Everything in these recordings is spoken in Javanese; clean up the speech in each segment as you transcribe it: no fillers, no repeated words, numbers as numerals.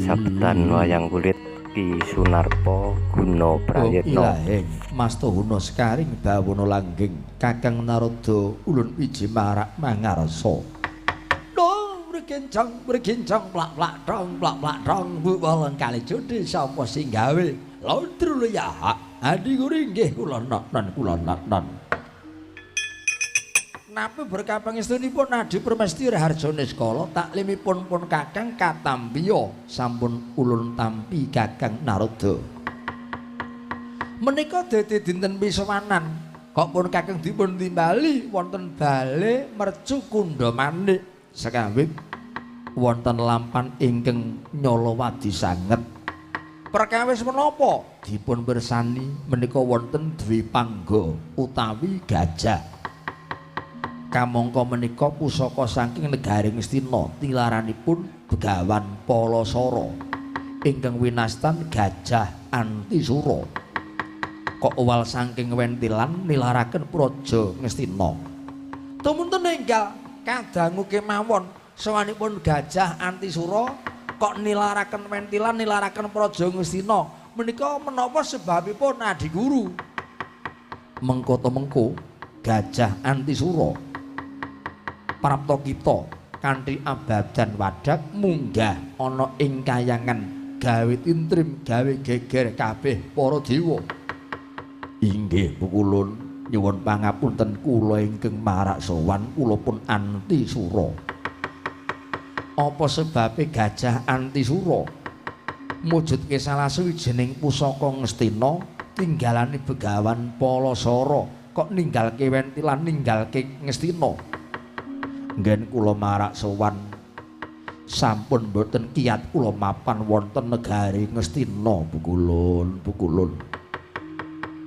Sabdan wayang kulit Ki Sunarpa Guna Prayitna. Mas Tuhuna Sekaring bawana langgeng Kakang Narada ulun wiji marak mangarsa. Berkincang plak-plak dong buwaleng kali jodhi sapa sing gawe londru ya adi kuri nggih kula non. Napa berkah pangestunipun Adi Permesti Raharjane Skala taklimipun pun Kakang katampiya sampun ulun tampi Kakang Narada. Menika dadi dinten pisawanan kok pun Kakang dipun timbali wonten bale mercu Kunda Manik sekawit wonten lampan ingkang nyala wadi sanget. Perkawis menapa dipun bersani menika wonten Dwi Pangga utawi gajah. Kamangka menika pusaka saking negari Ngastina tilaranipun Begawan Palasara ingkang winastan Gajah Antisura. Kok owal saking wentilan nilaraken praja Ngastina. Tumunten enggal kadangu kemawon sawanipun Gajah Antisura kok nilaraken wentilan nilaraken praja Ngastina. Menika menapa sebabipun Adi Guru? Mengko mengko Gajah Antisura prapta kita kanthi abadan wadak munggah ana ing kayangan gawe tintrim gawe geger kabeh para dewa. Inggih pukulun nyuwun pangapunten kula ingkang marak sowan kula pun Antisura. Apa sebabe Gajah Antisura mujudke salah sawijining pusaka Ngastina tinggalane Begawan Palasara kok ninggalke wentilan ninggalke Ngastina? Nggen kula marak sowan sampun boten kiyat kula mapan wonten negari Ngastina Pukulun.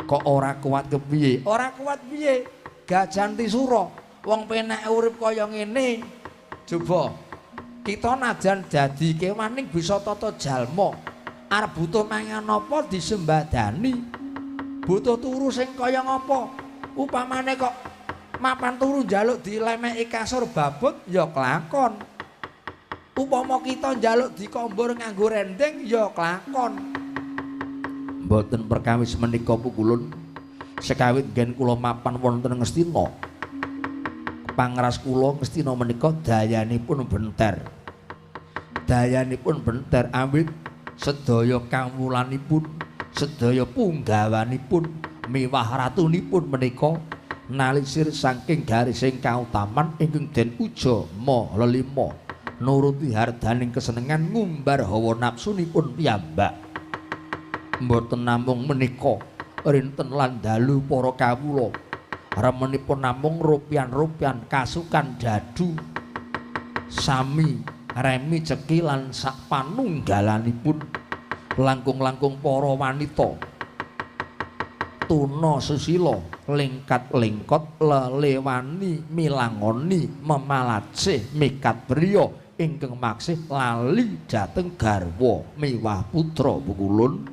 Kok ora kuat kepiye? Ora kuat piye? Gajah Antisura wong penak urip kaya ngene. Coba kita najan dadi kewan ning bisa tata jalma arep butuh mangan apa disembadani. Butuh turu sing kaya ngapa? Upamane kok mapan turu njaluk dilemeki kasur babut ya kelakon. Upama kita njaluk dikombor nganggo rendeng ya kelakon. Mboten perkawis menika Pukulun sekawit nggen kula mapan wonten Ngastina. Pangras kula Ngastina menika dayanipun benter. Dayanipun benter awit sedaya kawulanipun, sedaya punggawanipun miwah ratunipun menika nalisir saking garising kautaman ingkang den uja ma lelima nuruti hardaning kesenengan ngumbar hawa nafsunipun piyambak. Mboten namung menika rinten lan dalu para kawula remenipun namung rupian-rupian kasukan dadu sami remi ceki lan sak panunggalanipun langkung-langkung para wanita tuna susila lingkat-lingkot lelewani milangoni memalacih mikat priya ingkang maksih lali dhateng garwa miwah putra Pukulun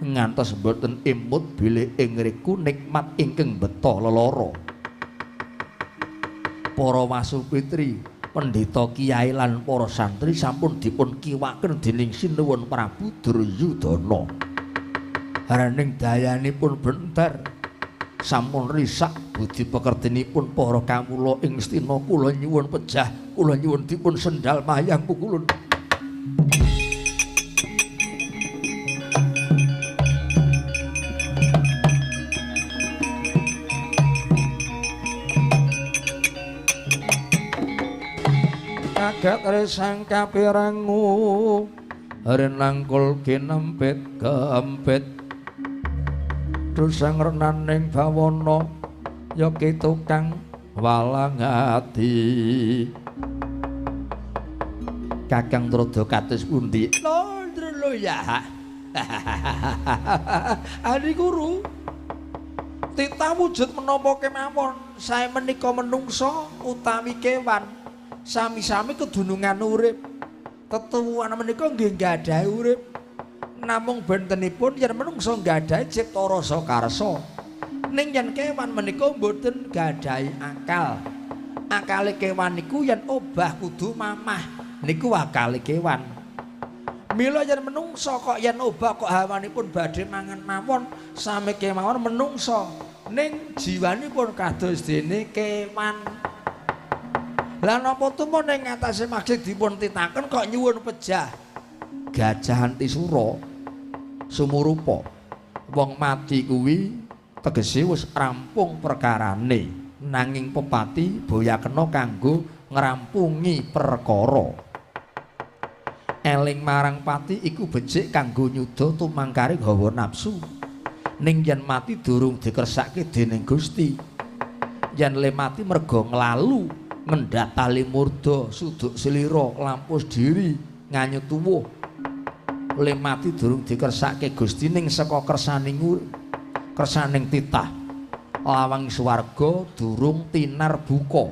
ngantos boten imut bilih ing riku nikmat ingkang beta lelara. Para wasupitri pendeta kiai lan para santri sampun dipun kiwaken dening Sinuwun Prabu Duryudana. Haraning dayanipun benter sampun risak budi pekertinipun para kawula ing Ngastina. Kula nyuwun pejah, kula nyuwun dipun sendal mayang Pukulun. Kagat resang kapirangu renangkul kinempit kempit dusang renaning bawana ya tukang walang ati. Kakang Narada kados pundi? Lho ya. Adi Guru tita wujud menapa kemawon sae menika menungsa utawi kewan sami-sami kedunungan urip. Tetuwuhan menika nggih nggadahi urip. Namung bentenipun yen menungsa nggadahi cipta rasa karsa. Ning yen kewan menika mboten nggadahi akal. Akale kewan niku yen obah kudu mamah. niku wakale kewan. Mila yen menungsa kok yen obah kok hawanipun badhe mangan mawon sami kemawon menungsa ning jiwanipun kados dene kewan. Lah napa tumun ning ngatasé maksud dipun titaken kok nyuwun pejah. Gajah Antisura sumurupa wong mati kuwi tegese wis rampung perkarane nanging pepati boya kena kanggo ngrampungi perkara. Eling marang pati iku becik kanggo nyuda tumangkari hawa nafsu. Ning yen mati durung dikersake dening Gusti. Yen le mati merga nglalu, ngendhat tali murda, suduk slira, lampus diri, nganyut tuwuh. Le mati durung dikersake Gusti ning saka kersaning kersaning titah. Lawang swarga durung tinar buka.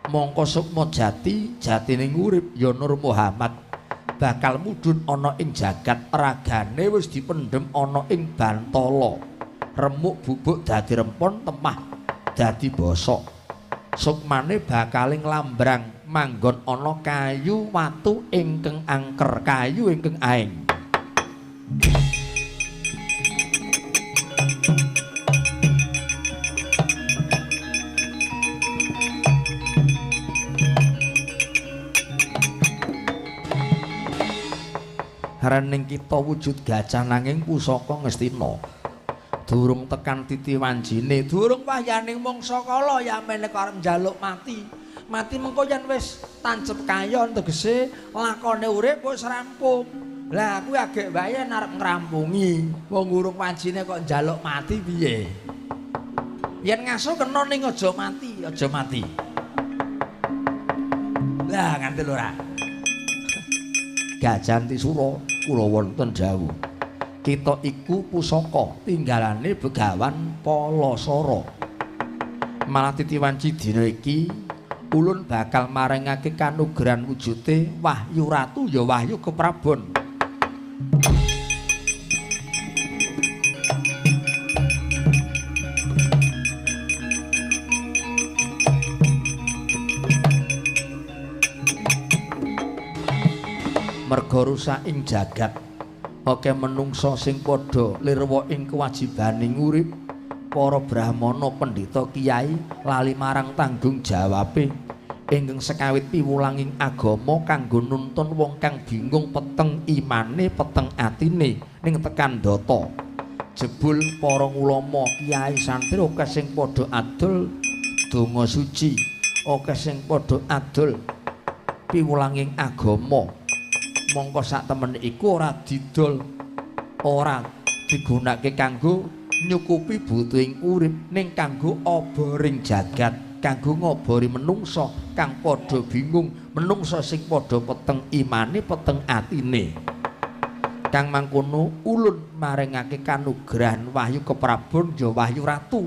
Mongko sukma jati, jatining urip ya Nur Muhammad. Bakal mudhun ana ing jagat ragane wis dipendhem ana ing bantala remuk bubuk dadi rempon temah dadi bosok sukmane bakal nglambrang manggon ana kayu watu ingkang angker kayu ingkang aeng. Raning kita wujud gajah nanging pusaka Ngastina. Durung tekan titi wanjine, durung wayane mangsa kala ya meneh arep njaluk mati. Mati mengko yen wis tancep kayon tegese lakone urip wis rampung. Lah kuwi agek wae arep ngrampungi. Wong urung wanjine kok njaluk mati piye? Yen ngaso kena ning aja mati, aja mati. Lah nganti lho ra. Gajah Antisura kula wonten jauh. Kita iku pusaka tinggalane Begawan Palasara. Malah titiwanci dina iki ulun bakal maringake kanugrahan wujude Wahyu Ratu ya Wahyu Keprabon. Merga rusak ing jagat akeh menungsa sing padha lirwa ing kewajibaning urip para brahmana pendhita kiai lali marang tanggung jawabe ingkang sekawit piwulanging agama kanggo nuntun wong kang bingung peteng imane peteng atine ning tekan ndata jebul para ulama kiai santri akeh sing padha adol donga suci akeh sing padha adol piwulanging agama. Mongko sak temen iku ora didol ora digunakake kanggo nyukupi butuhing urip ning kanggo oboring jagat kanggo ngobori menungsa kang padha bingung menungsa sing padha peteng imane peteng atine kang mangkono ulun maringake kanugrahan Wahyu Keprabon ya Wahyu Ratu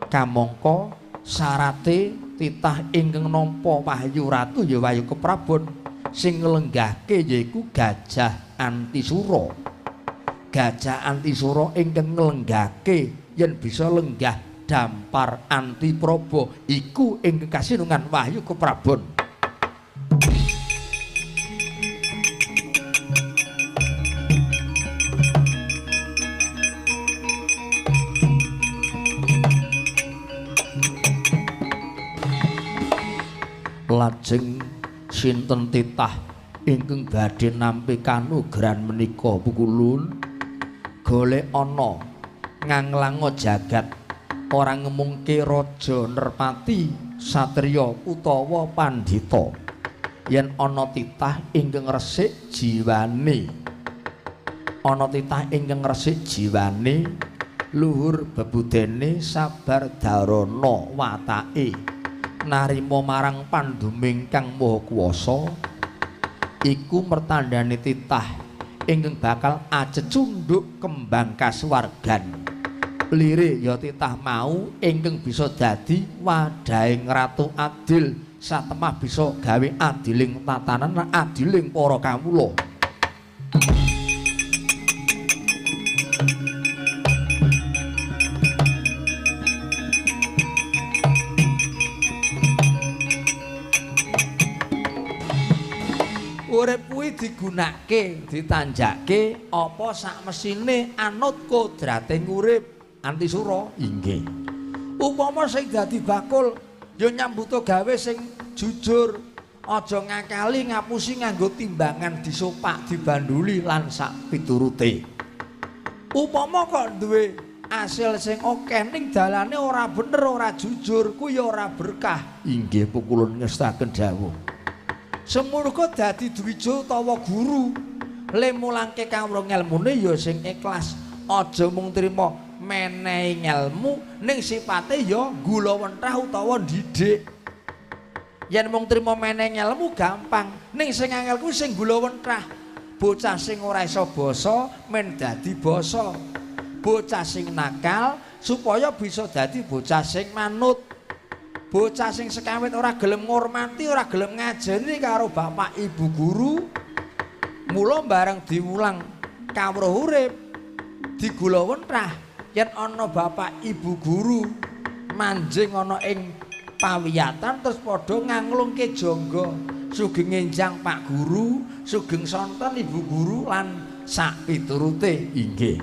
kamangka syarate titah ingkang nampa Wahyu Ratu ya Wahyu Keprabon sing nglenggahke yaiku Gajah Antisura. Gajah Antisura ingkang nglenggahke yen bisa lenggah dampar Antipraba iku ingkang kasinungan Wahyu Keprabon. Lajeng sinten titah ingkang badhe nampi kanugrahan menika pukulun golek ana nganglango jagat ora ngemungke raja nerpati satriya utawa pandhita yen ana titah ingkang resik jiwane luhur bebudene sabar dharana watake narima marang panduming kang maha kuwasa iku mertandhane titah ingkang bakal acecundhuk kembang kasuwargan lire ya titah mau ingkang bisa dadi wadhahing ratu adil satemah bisa gawe adiling tatanan lan adiling para kawula. Urip kuwi digunakake, ditanjake apa sak mesine anut kodrating urip Antisura. Inggih. Upama sing dadi bakul ya nyambuta gawe sing jujur, aja ngakali ngapusi nganggo timbangan disopak, dibanduli lan sak piturute. Upama kok duwe asil sing akeh ning dalane ora bener, ora jujur, kuwi ora berkah. Inggih pukulun ngestaken dawuh. Semurga dadi dwija utawa guru, le mulangke kawruh ngelmune ya sing ikhlas. Aja mung trima menehi ngelmu ning sipate ya gulawentrah utawa ndidik. Yen mung trima menehi ngelmu gampang, ning sing angel kuwi sing gulawentrah. Bocah sing ora iso basa men dadi basa. Bocah sing nakal supaya bisa dadi bocah sing manut. Bocah sing sekawit ora gelem ngormati, ora gelem ngajeni karo bapak ibu guru. Mula bareng diwulang kawruh urip digulawentrah yen ana bapak ibu guru manjing ana ing pawiyatan terus padha nganglungke jangga sugeng enjang Pak Guru, sugeng sonten Ibu Guru lan sak piturute. Inggih.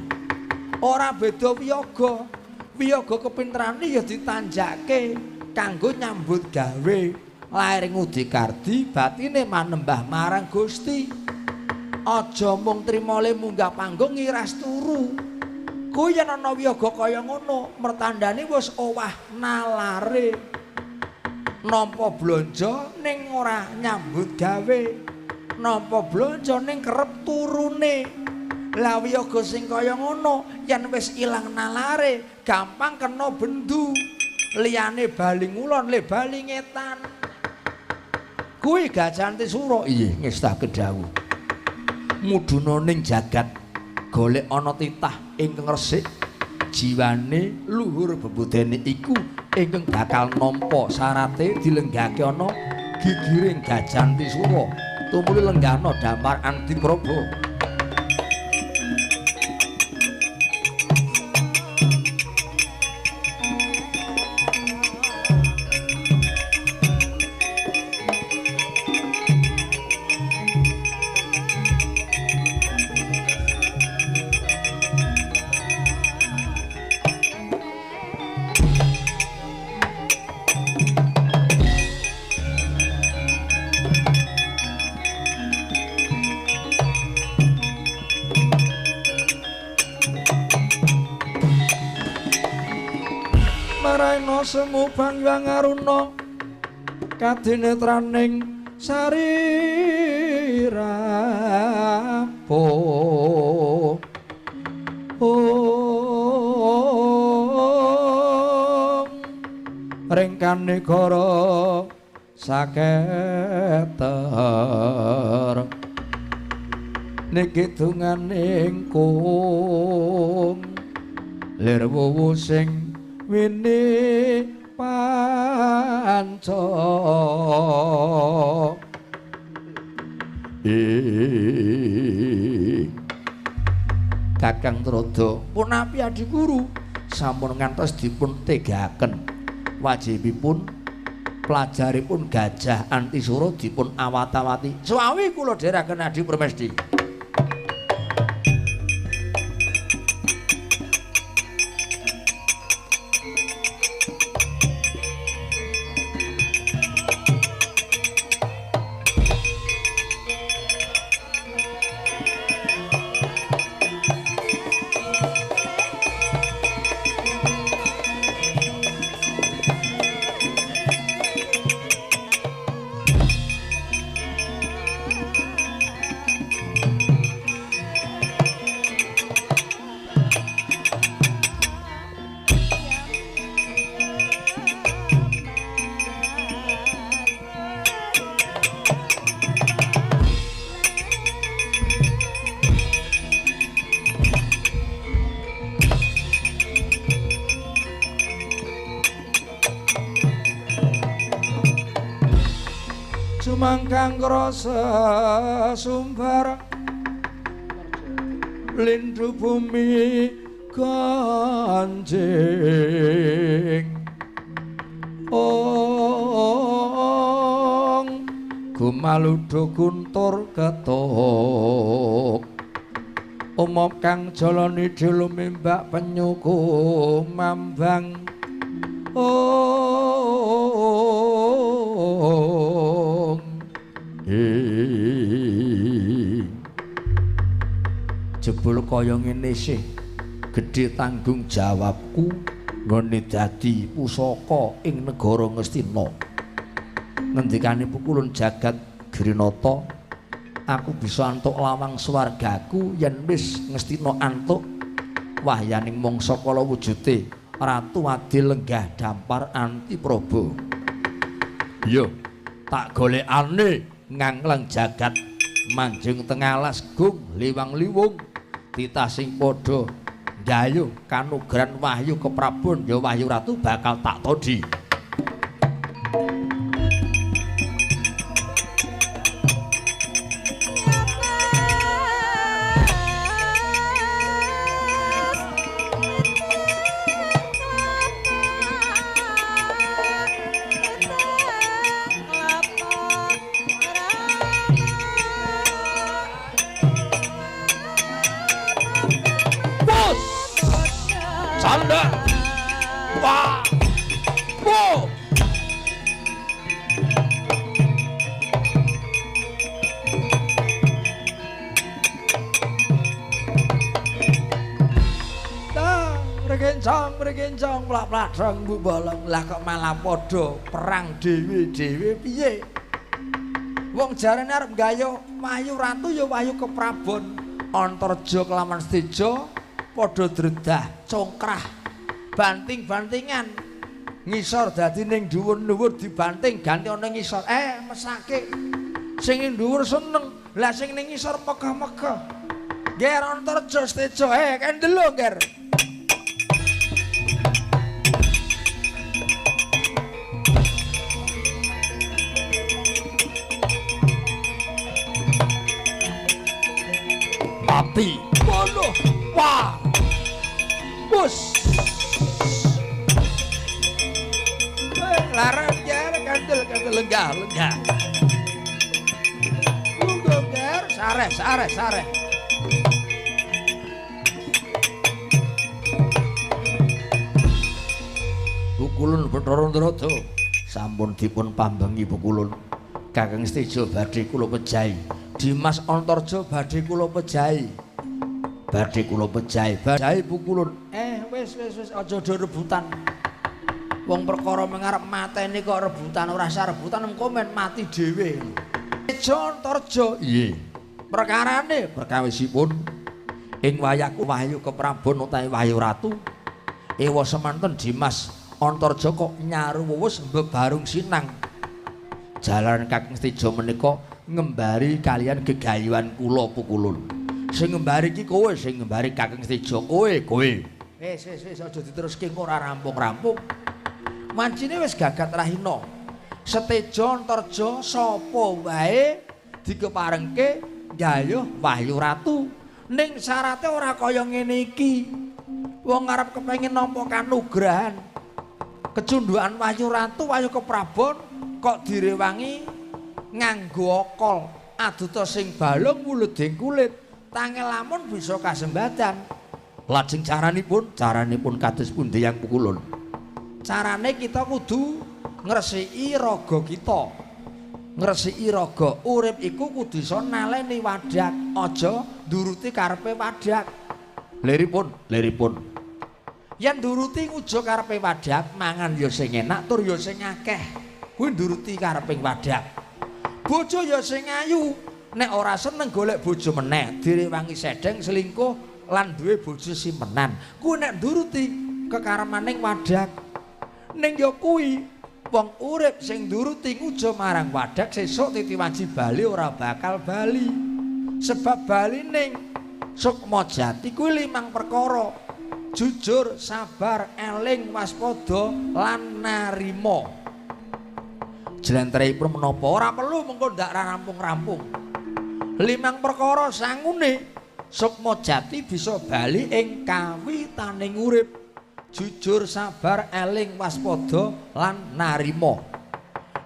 Ora beda wiyaga. Wiyaga kepinterane ya ditanjake kanggo nyambut gawe lair ngudikardi batine manembah marang Gusti. Aja mung trima le munggah panggung ngiras turu. Kuwi yen ana wiyaga kaya ngono, mertandane wis owah nalare. Nampa blanja ning ora nyambut gawe. Nampa blanja ning kerep turune. Lah wiyaga sing kaya ngono yen wis ilang nalare, gampang kena bendu. Liyane bali ngulon, le bali ngetan. Kuwi Gajah Antisura. Iya, ngestaken dawuh. Muduna ning jagat golek ana titah ingkang resik, jiwane luhur bebudene iku ingkang bakal nampa sarate dilenggake ana gigiring Gajah Antisura. Tumuli lenggahna damar Antipraba. Semu Bangyang Aruna kadinetraning sarirapo ringkan negara saketer niki dunganing kung lir wuwu sing wini panca Kakang Trada punapi Adi Guru sampun ngantos dipun tegaken wajibipun pelajaripun Gajah Antisura dipun awat-awati. Suawi kula dherekaken Adi Permesti. Sumangkang krasa sumbar lindu bumi kanjing ong Maludo guntur ketuk umop kang jalani dilumimbak penyuku mambang jebul kaya ngene sih gedhe tanggung jawabku nggone dadi pusaka ing negara Ngastina. Ngendikane Pukulun jagat Grinata, aku bisa antuk lawang swargaku yen wis Ngastina antuk wahyaning mangsa kala wujute Ratu Adi lenggah dampar anti Praba. Yo, tak golekane ngangleng jagat manjing tengalas gung liwang-liwung titah sing padha gayuh kanugrahan wahyu keprabon ya Wahyu Ratu bakal tak todhi. Sanda wah wo regencang plak-plak drang bolong lah kok malah padha perang dhewe-dhewe piye wong jarene arep gayuh Wahyu Ratu ya Wahyu Keprabon Antarja kelawan Steja padha dredah congkrah banting-bantingan ngisor dadi ning dhuwur-dhuwur dibanting ganti ana ngisor mesake sing ning dhuwur seneng lah sing ning ngisor megah-megah ger Antarja Steja kendelo ger mati bono wah bus larang ger kandel lenggah monggo ger sare Pukulun Bathara Ndrata sampun dipun pambangi Pukulun Kakang Steja badhe kula pejahi Dimas Antarja badhe kula pejahi badhe Pukulun wis aja do rebutan wong perkara mengarep mateni kok rebutan ora usah rebutan engko men mati dhewe Steja Antarja iye perkarane perkawisipun ing wayahku Wahyu Keprabon utawi Wahyu Ratu ewa semanten Dimas Antarja kok nyaru wuwus bebarung sinang jalan Kakang Steja menika ngembari kalian gegayuhan kula Pukulun sing ngembari iki kowe sing ngembari Kakang Steja kowe wis aja diteruske ora rampung-rampung mancine wis gagat rahina Steja Antarja sapa wae dikeparengke gayuh Wahyu Ratu ning syarate ora kaya ngene iki wong arep kepengin nampa kanugrahan kecundhukan Wahyu Ratu Wahyu Keprabon kok direwangi nganggo okol aduta sing balung wuluding kulit tangel lamun bisa kasembadan lajeng caranipun kados pundi yang Pukulun carane kita kudu ngresiki raga kita ngresiki raga urip iku kudu iso naleni wadak aja nuruti karepe wadak liripun yen nuruti nguja karepe wadak mangan ya sing enak tur ya sing akeh kuwi nuruti karepe wadak bojo ya sing ayu nek ora seneng golek bojo meneh direwangi sedeng selingkuh lan duwe bojo simpenan kuwi nek nuruti kekaremaning wadak ning ya kuwi wong urip sing nuruti nguja marang wadak sesuk titiwaji bali ora bakal bali sebab bali ning Sukmajati kuwi 5 perkara jujur sabar eling waspada lan narima jlentrehipun menapa ora perlu mengko ndak rampung-rampung 5 perkara sangune Sukmajati bisa bali ing kawitaning urip jujur sabar eling waspada lan narima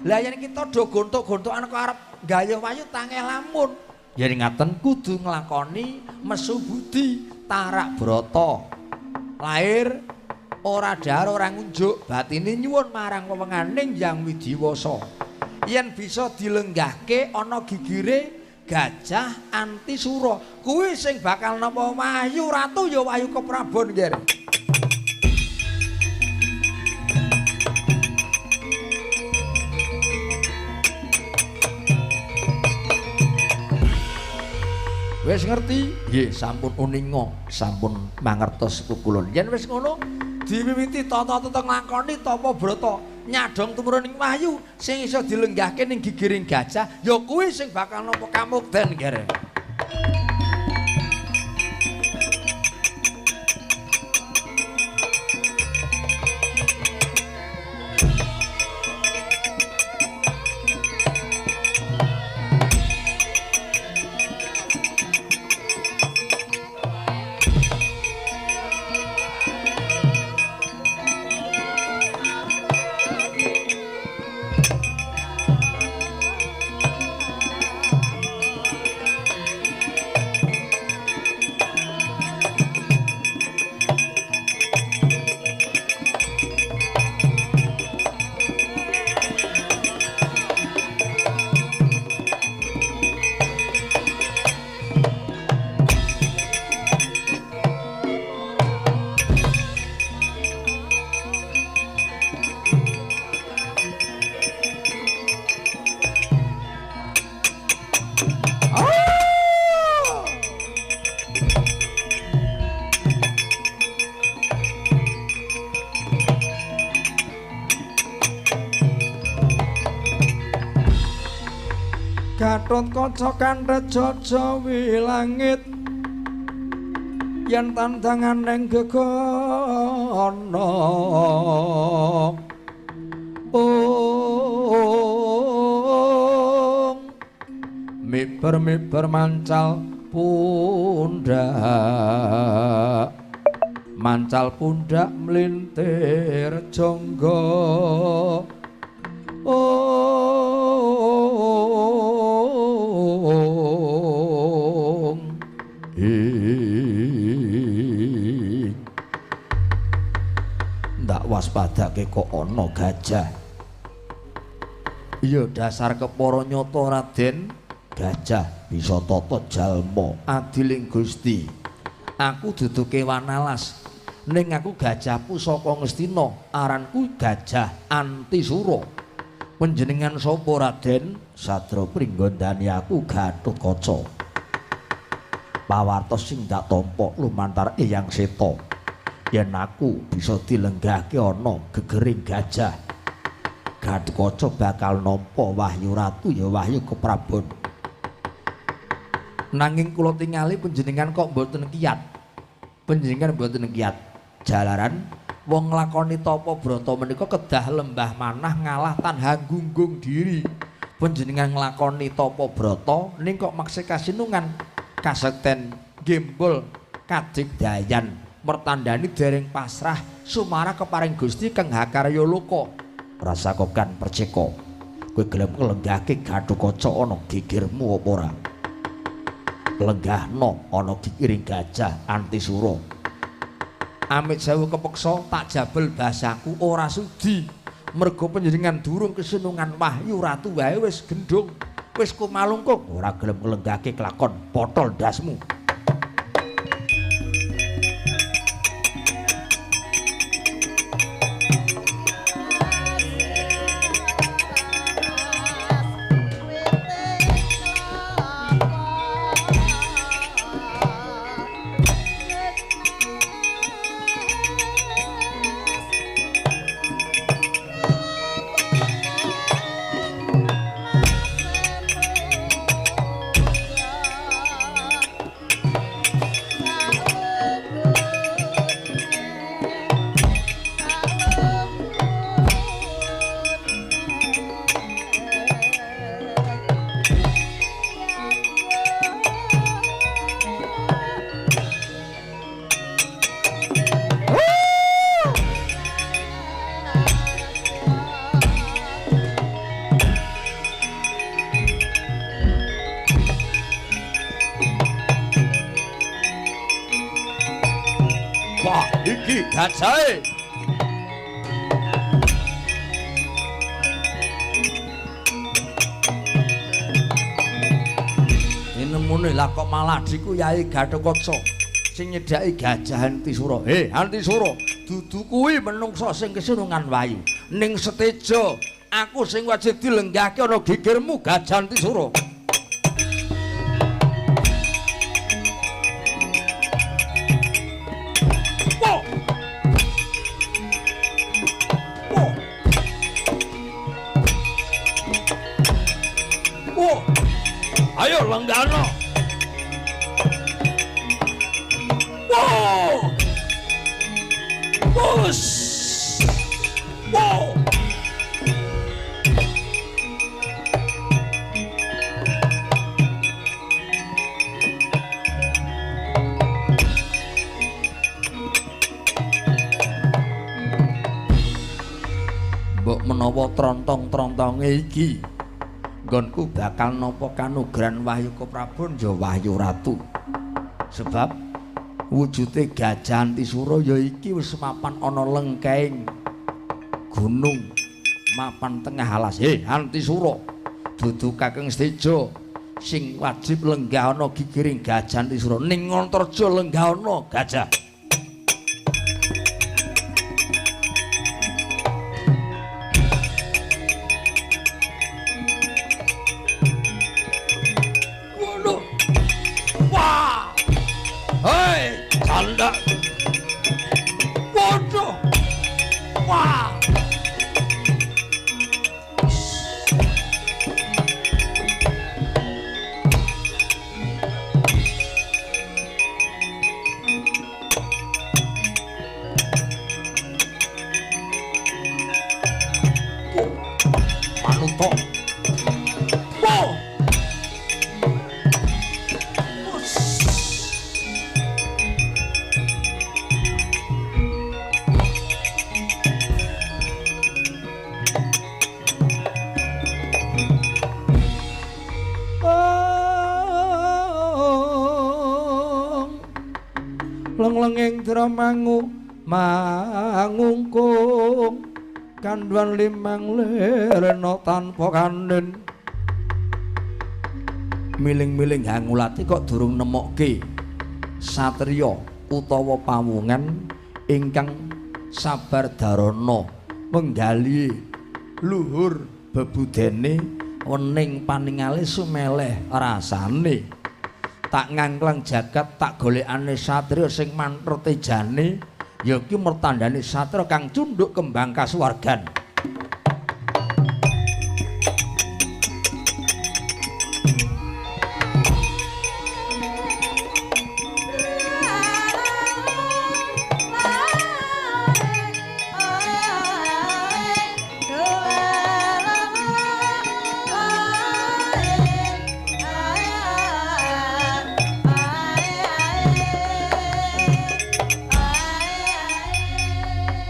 lah yen kita do gontok-gontokan kok arep gayuh wayu tangeh lamun. Yen ngaten kudu nglakoni mesu budi tarak brata. Lair ora dahar ora ngunjuk, batine nyuwun marang wewenganing Hyang Widiwasa. Yen bisa dilenggahke ana gigire Gajah Antisura, kuwi sing bakal napa Wahyu Ratu ya Wahyu Keprabon nggih. Wis ngerti? Nggih, sampun uninga, sampun mangertos kukulun. Yen wis ngono, diwiwiti tata-tata nglakoni tapa brata nyadong tumurun ing wahyu sing iso dilenggahke ning gigiring gajah, ya kuwi sing bakal nampa kamukten, Ger. Gatotkaca kandhajaja wilangit yen tandanganing gegana miber mancal pundak mlintir jangga ndak waspadake kok ana gajah. Iya dasar kepara nyata Raden, gajah bisa tata jalma adiling Gusti. Aku dudu kewan alas, ning aku gajah pusaka Ngastina, aranku Gajah Antisura. Panjenengan sapa Raden? Sadra pringgondani aku Gatotkaca. Pawartos sing dak tampa lumantar Eyang Seta. Yen aku bisa dilenggahke ana gegering gajah, Gatotkaca bakal nampa Wahyu Ratu ya Wahyu Keprabon. Nanging kula tingali panjenengan kok mboten kiyat. Panjenengan mboten kiyat. Jalaran wong nglakoni tapa brata menika kedah lembah manah ngalah tanha gunggung diri. Panjenengan nglakoni tapa brata ning kok maksih kasinungan kasekten gembol kadigdayan mertandani dereng pasrah sumarah keparing Gusti kang hakarya loka. Rasa kokan perceka kowe gelem nglenggahke Gatotkaca ana gigirmu apa ora? Lenggahno ana gigiring Gajah Antisura. Amit sewu kepeksa tak jabel basaku ora sudi. Merga panjenengan durung kesenungan Wahyu Ratu wae wis gendhung, wis kumalungkung ora gelem nglenggahke kelakon potol dasmu. iki gajahe. Nemune lah kok malah diku Yai Gatotkaca sing nyedhaki Gajah Antisura. Antisura, dudu kuwi menungsa sing kesunungan wayu. Ning seteja aku sing wajib dilenggahke ana gigirmu Gajah Antisura. Ayo lenggano. Wow. Bus. Wow. Mbok menawa trontong-trontonge iki nggonku bakal nampa kanugrahan Wahyu Keprabon ya Wahyu Ratu. Sebab wujude Gajah Antisura ya iki wis mapan ana lengkeng gunung mapan tengah alas. Antisura, dudu Kakang Seteja sing wajib lenggah ana gigiring Gajah Antisura. Ning Ngontarja lenggah ana gajah. Canda. Waduh. Wah. Manuto. Wow. Lenglenging dramangu mangungkung kandhuan limang lerena tanpa kanen. Miling-miling Hangulati kok durung nemokke satriya utawa pawungan ingkang sabar darana menggali luhur bebudene wening paningale sumeleh rasane. Tak ngangklang jagat tak golekane satriya sing mantra tejane ya iki mertandani satriya kang cundhuk kembang kasuwargan.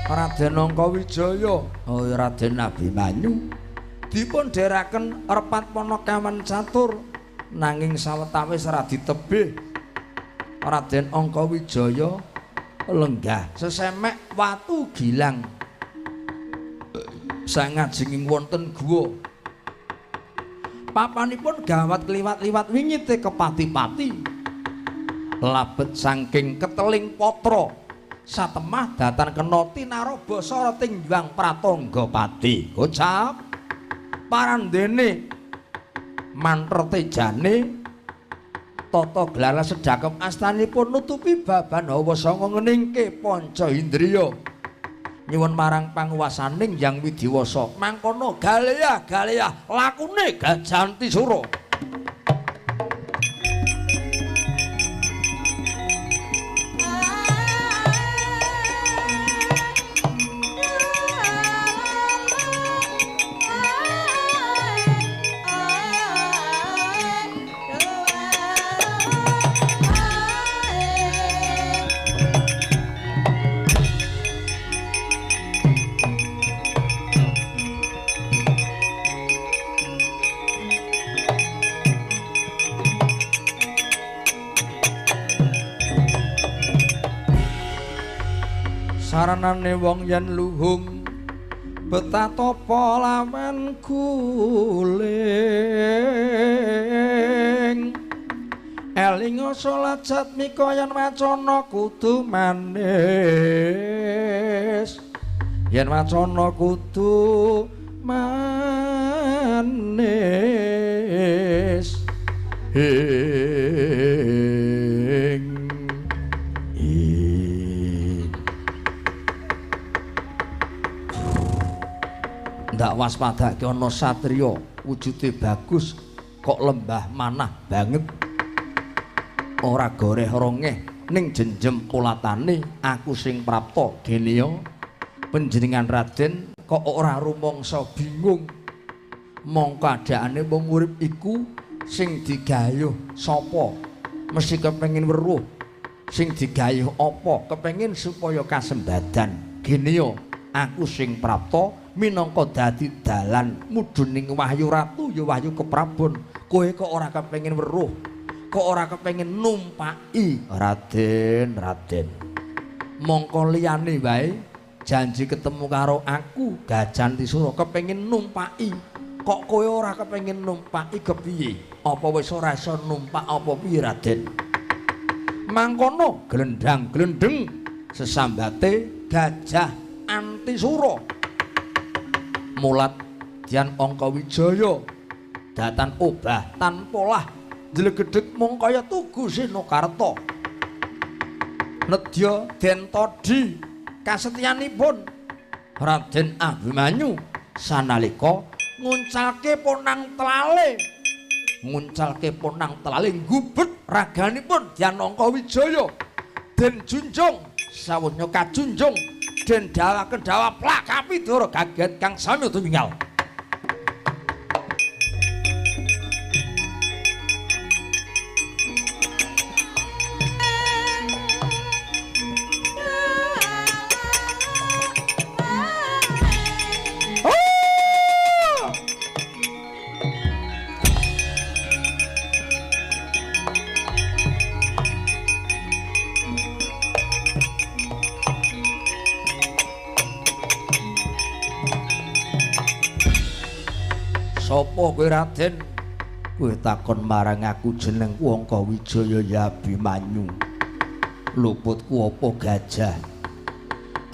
Raden Angkawijaya, Raden Abimanyu dipun dheraken repat Panakawan catur nanging sawetawis ora ditebih. Raden Angkawijaya lenggah sesemek watu gilang sangajenging wonten guwa. Papanipun gawat kliwat-liwat wingite kepati-pati labet saking keteling patra satemah datan kena tinarabasa tinjang Pratanggapati. Ucap parandene mantra tejane tata gelar sedhakem astanipun nutupi baban hawa sanga ngeningke panca indriya nyuwun marang panguwasaning Hyang Widiwasa mangkono galeyah lakune Gajah Antisura. saranane wong yen luhung betatopo lawan guling elinga salat jatmika yen wacana kudu manis yen wacana kudu manis ndak waspadake ana satriya wujude bagus kok lembah manah banget ora goreh rongeh ning jenjem kulatane aku sing prapta geniya panjenengan Raden kok ora rumangsa bingung mongko adakane wong urip iku sing digayuh sapa mesti kepengin weruh sing digayuh apa kepengin supaya kasembadan geniya aku sing prapta minangka dadi dalan mudhuning Wahyu Ratu ya Wahyu Keprabon kowe kok ora kepengin weruh kok ora kepengin numpaki Raden mongko liyane wae janji ketemu karo aku Gajanti Sura kepengin numpaki kok kowe ora kepengin numpaki kepiye apa wis ora iso numpak apa piye Raden mangkono glendang-glendeng sesambate Gajah Antisura mulat Dian Angka Wijaya datan obah tanpa lah jlegedhek mung kaya Tugu Sinokarta nedya den todi kasetyanipun Raden Abimanyu sanalika nguncalke ponang telale gubet raganipun Dian Angka Wijaya den junjung sawunya kajunjung den dawaken dawa plakapi dara gaget kang sami tuminggal Sopo kowe Raden? Kowe takon marang aku jenengku Angka Wijaya ya Abimanyu. Luputku apa gajah?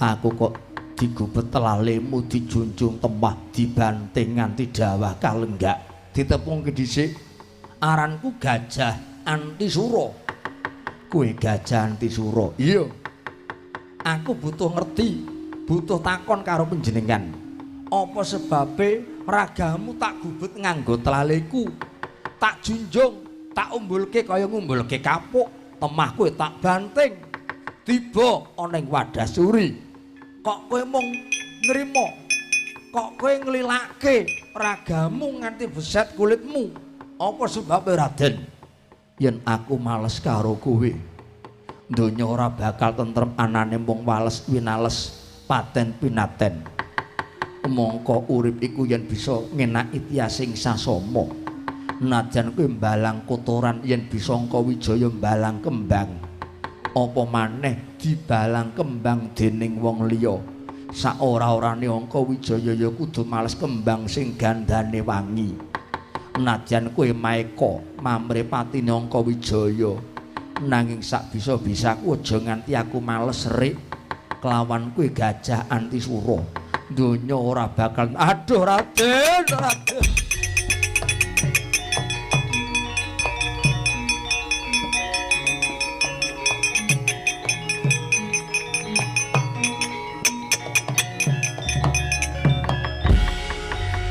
Aku kok digubet telalemu dijunjung temah dibanting nganti dawah kalenggak. Ditepungke dhisik aranku Gajah Antisura. Kowe Gajah Antisura. Iya. Aku butuh ngerti, butuh takon karo panjenengan. Apa sebabe ragamu tak gubet nganggo telaleku, tak junjung, tak umbulke kaya ngumbulke kapuk, temah kowe tak banting, tiba ana ing Wadasuri. Kok kowe mung nrimo? Kok kowe nglilake ragamu nganti beset kulitmu? Apa sebabe Raden? Yen aku males karo kowe, donya ora bakal tentrem anane mung wales winales paten pinaten. Mongko urip iku yen bisa ngenaki tiyasing sasama najan kowe mbalang kotoran yen bisa Angka Wijaya mbalang kembang apa maneh dibalang kembang dening wong liya sak ora-orane Angka Wijaya ya kudu males kembang sing gandane wangi najan kowe maeka mamrepatine Angka Wijaya nanging sak bisa-bisaku aja nganti aku males rik kelawan kowe Gajah Antisura donya ora bakal aduh Raden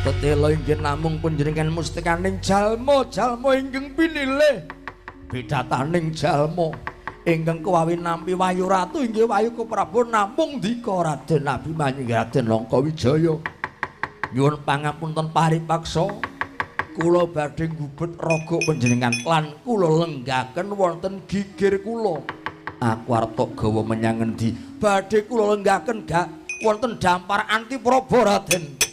tetelo inggih namung panjenengan mustikaning jalma inggih pinilih bedataning jalma ingkang kewawi nampi Wahyu Ratu inggih Wahyu Keprabon namung dika Raden Abimanyu Raden Angka Wijaya. Nyuwun pangapunten paripaksa kula badhe ngubet raga panjenengan lan kula lenggaken wonten gigir kula. Aku arep tok gawa menyang endi? Badhe kula lenggaken gak wonten dampar Antipraba Raden.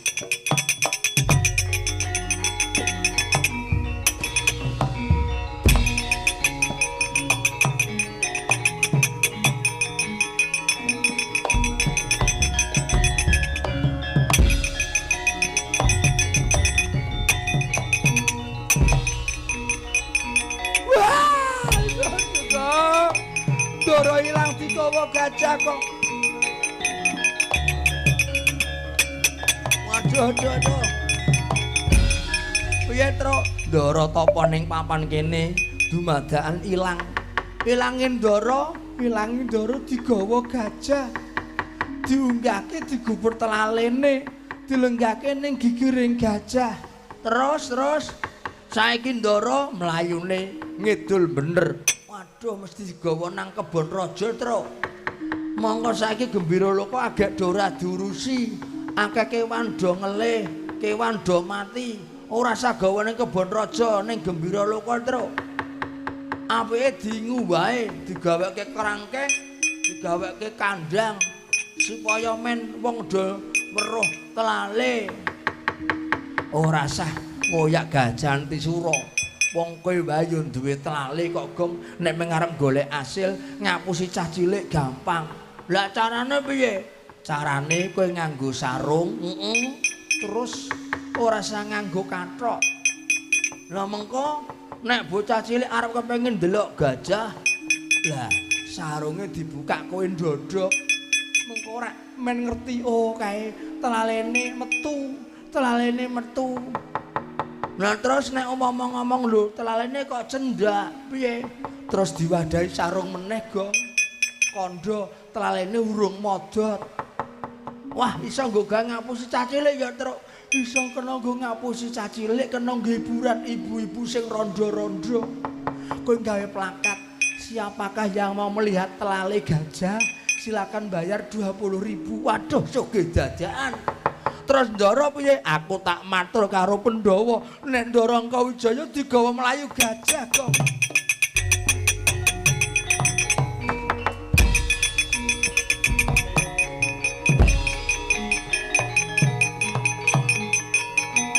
Ndara ilang digawa gajah kok. Waduh. Piye, Tru? Ndara tapa ning papan kene dumadakan ilang. Ilangin Ndara digawa gajah. Diunggahke digubur telalene, dilenggahke ning gigiring gajah. Terus saiki Ndara mlayune ngidul bener. Waduh mesti digawa nang kebon raja, Tru. Monggo saiki Gembira Loka agak do ora diurusi. Akeh kewan do ngelih, kewan do mati. Ora usah gawa ning kebon raja ning Gembira Loka, Tru. Apike diingu wae, digaweke kerangkeng, digaweke kandang supaya men wong do weruh telale. Ora usah ngoyak Gajah Antisura. Wong kowe wae yo duwe telale kok, Gong. Nek mengarep golek asil ngapusi cah cilik gampang. Lah carane piye? Carane kowe nganggo sarung, terus ora usah nganggo kathok. Lah mengko nek bocah cilik arep kepengin ndelok gajah, lah sarunge dibuka kowe ndodok. Mengko ora men ngerti oh kae telalene metu. Nah terus nek ngomong lho telalene kok cendak piye? Terus diwadahi sarung meneh, Gong. Kandha telalene urung modot. Wah, iso nggo ngapusi cah cilik ya, Truk. Iso kena nggo ngapusi cah cilik, kena nggo hiburan ibu-ibu sing rondo-rondo. Kowe gawe plakat, siapakah yang mau melihat telale gajah? Silakan bayar 20.000. Waduh, sugih dadakan. Terus Ndara piye? Aku tak matur karo Pandhawa, nek Ndara Angkawijaya digawa mlayu gajah, Kok.